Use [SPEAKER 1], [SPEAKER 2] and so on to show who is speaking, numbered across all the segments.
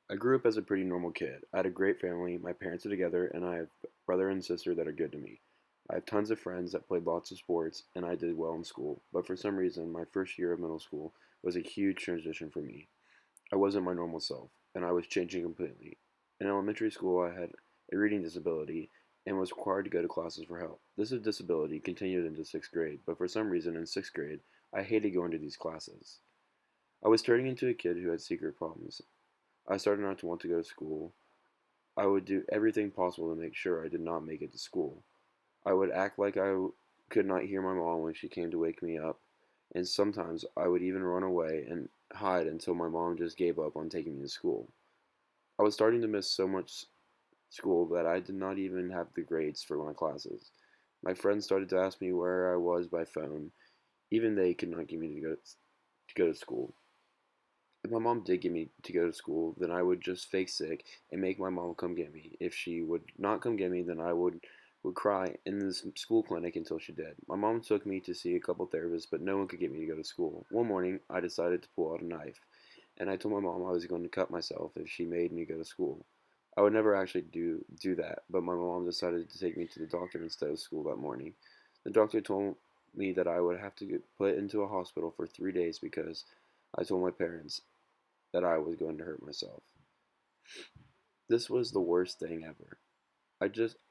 [SPEAKER 1] I grew up as a pretty normal kid. I had a great family, my parents are together, and I have a brother and sister that are good to me. I have tons of friends that played lots of sports, and I did well in school. But for some reason, my first year of middle school was a huge transition for me. I wasn't my normal self, and I was changing completely. In elementary school, I had a reading disability and was required to go to classes for help. This disability continued into sixth grade, but for some reason in sixth grade, I hated going to these classes. I was turning into a kid who had secret problems. I started not to want to go to school. I would do everything possible to make sure I did not make it to school. I would act like could not hear my mom when she came to wake me up, and sometimes I would even run away and hide until my mom just gave up on taking me to school. I was starting to miss so much school that I did not even have the grades for my classes. My friends started to ask me where I was by phone. Even they could not get me to go to school. If my mom did get me to go to school, then I would just fake sick and make my mom come get me. If she would not come get me, then I would cry in this school clinic until she did. My mom took me to see a couple therapists, but no one could get me to go to school. One morning, I decided to pull out a knife, and I told my mom I was going to cut myself if she made me go to school. I would never actually do that, but my mom decided to take me to the doctor instead of school that morning. The doctor told me that I would have to get put into a hospital for 3 days because I told my parents that I was going to hurt myself. This was the worst thing ever.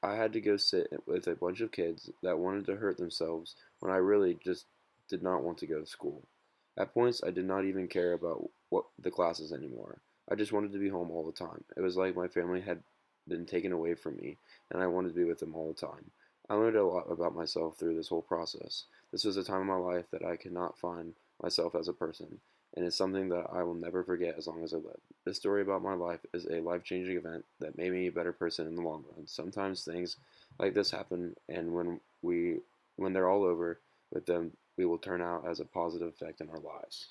[SPEAKER 1] I had to go sit with a bunch of kids that wanted to hurt themselves when I really just did not want to go to school. At points I did not even care about what the classes anymore. I just wanted to be home all the time. It was like my family had been taken away from me and I wanted to be with them all the time. I learned a lot about myself through this whole process. This was a time in my life that I could not find myself as a person, and it's something that I will never forget as long as I live. This story about my life is a life changing event that made me a better person in the long run. Sometimes things like this happen, and when they're all over with them, we will turn out as a positive effect in our lives.